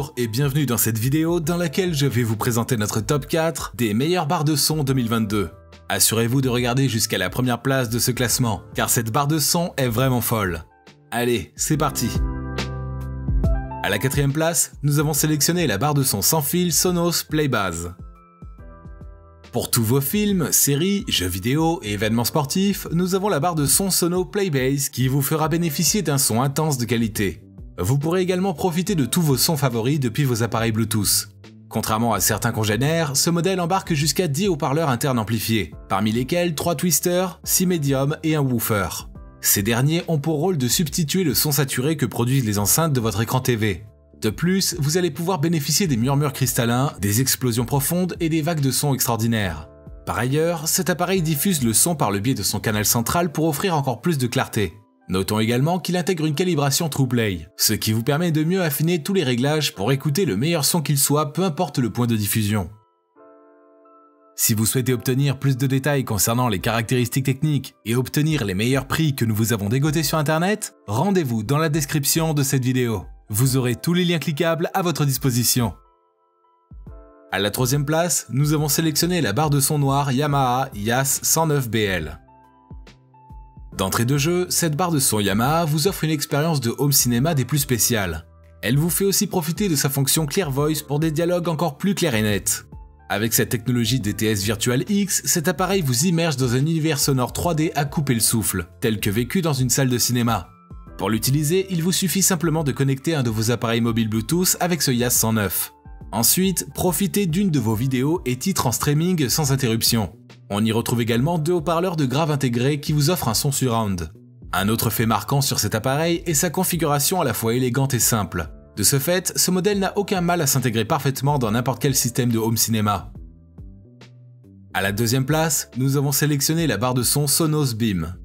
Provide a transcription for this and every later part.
Bonjour et bienvenue dans cette vidéo dans laquelle je vais vous présenter notre top 4 des meilleures barres de son 2022. Assurez-vous de regarder jusqu'à la première place de ce classement, car cette barre de son est vraiment folle. Allez, c'est parti! À la 4ème place, nous avons sélectionné la barre de son sans fil Sonos Playbase. Pour tous vos films, séries, jeux vidéo et événements sportifs, nous avons la barre de son Sonos Playbase qui vous fera bénéficier d'un son intense de qualité. Vous pourrez également profiter de tous vos sons favoris depuis vos appareils Bluetooth. Contrairement à certains congénères, ce modèle embarque jusqu'à 10 haut-parleurs internes amplifiés, parmi lesquels 3 twisters, 6 médiums et un woofer. Ces derniers ont pour rôle de substituer le son saturé que produisent les enceintes de votre écran TV. De plus, vous allez pouvoir bénéficier des murmures cristallins, des explosions profondes et des vagues de son extraordinaires. Par ailleurs, cet appareil diffuse le son par le biais de son canal central pour offrir encore plus de clarté. Notons également qu'il intègre une calibration TruePlay, ce qui vous permet de mieux affiner tous les réglages pour écouter le meilleur son qu'il soit, peu importe le point de diffusion. Si vous souhaitez obtenir plus de détails concernant les caractéristiques techniques et obtenir les meilleurs prix que nous vous avons dégotés sur internet, rendez-vous dans la description de cette vidéo. Vous aurez tous les liens cliquables à votre disposition. À la 3ème place, nous avons sélectionné la barre de son noire Yamaha YAS 109BL. D'entrée de jeu, cette barre de son Yamaha vous offre une expérience de home cinéma des plus spéciales. Elle vous fait aussi profiter de sa fonction Clear Voice pour des dialogues encore plus clairs et nets. Avec cette technologie DTS Virtual X, cet appareil vous immerge dans un univers sonore 3D à couper le souffle, tel que vécu dans une salle de cinéma. Pour l'utiliser, il vous suffit simplement de connecter un de vos appareils mobiles Bluetooth avec ce YAS 109. Ensuite, profitez d'une de vos vidéos et titres en streaming sans interruption. On y retrouve également 2 haut-parleurs de grave intégrés qui vous offrent un son surround. Un autre fait marquant sur cet appareil est sa configuration à la fois élégante et simple. De ce fait, ce modèle n'a aucun mal à s'intégrer parfaitement dans n'importe quel système de home cinéma. À la 2ème place, nous avons sélectionné la barre de son Sonos Beam.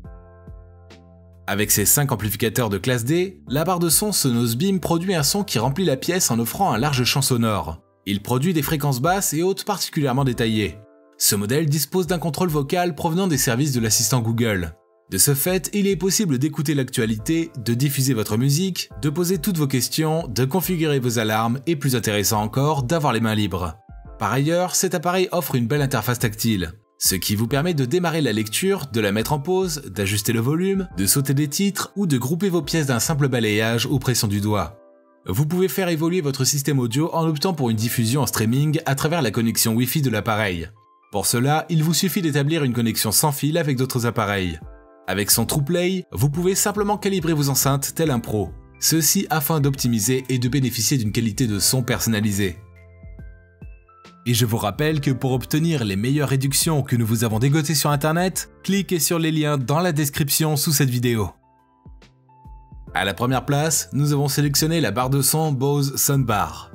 Avec ses 5 amplificateurs de classe D, la barre de son Sonos Beam produit un son qui remplit la pièce en offrant un large champ sonore. Il produit des fréquences basses et hautes particulièrement détaillées. Ce modèle dispose d'un contrôle vocal provenant des services de l'assistant Google. De ce fait, il est possible d'écouter l'actualité, de diffuser votre musique, de poser toutes vos questions, de configurer vos alarmes et plus intéressant encore, d'avoir les mains libres. Par ailleurs, cet appareil offre une belle interface tactile, ce qui vous permet de démarrer la lecture, de la mettre en pause, d'ajuster le volume, de sauter des titres ou de grouper vos pièces d'un simple balayage ou pression du doigt. Vous pouvez faire évoluer votre système audio en optant pour une diffusion en streaming à travers la connexion Wi-Fi de l'appareil. Pour cela, il vous suffit d'établir une connexion sans fil avec d'autres appareils. Avec son TruePlay, vous pouvez simplement calibrer vos enceintes tel un pro. Ceci afin d'optimiser et de bénéficier d'une qualité de son personnalisée. Et je vous rappelle que pour obtenir les meilleures réductions que nous vous avons dégotées sur internet, cliquez sur les liens dans la description sous cette vidéo. À la première place, nous avons sélectionné la barre de son Bose Soundbar.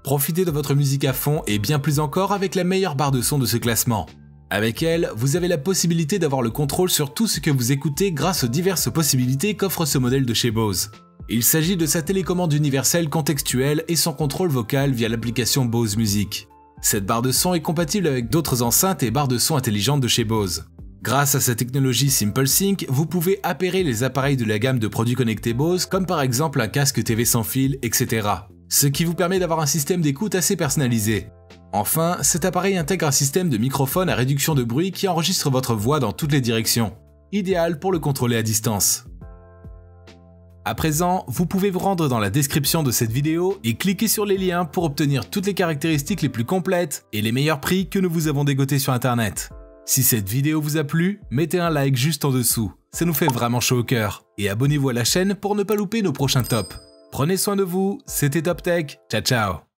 Profitez de votre musique à fond et bien plus encore avec la meilleure barre de son de ce classement. Avec elle, vous avez la possibilité d'avoir le contrôle sur tout ce que vous écoutez grâce aux diverses possibilités qu'offre ce modèle de chez Bose. Il s'agit de sa télécommande universelle contextuelle et son contrôle vocal via l'application Bose Music. Cette barre de son est compatible avec d'autres enceintes et barres de son intelligentes de chez Bose. Grâce à sa technologie SimpleSync, vous pouvez appairer les appareils de la gamme de produits connectés Bose, comme par exemple un casque TV sans fil, etc. Ce qui vous permet d'avoir un système d'écoute assez personnalisé. Enfin, cet appareil intègre un système de microphone à réduction de bruit qui enregistre votre voix dans toutes les directions, idéal pour le contrôler à distance. À présent, vous pouvez vous rendre dans la description de cette vidéo et cliquer sur les liens pour obtenir toutes les caractéristiques les plus complètes et les meilleurs prix que nous vous avons dégotés sur internet. Si cette vidéo vous a plu, mettez un like juste en dessous, ça nous fait vraiment chaud au cœur. Et abonnez-vous à la chaîne pour ne pas louper nos prochains tops. Prenez soin de vous, c'était Top Tech, ciao ciao.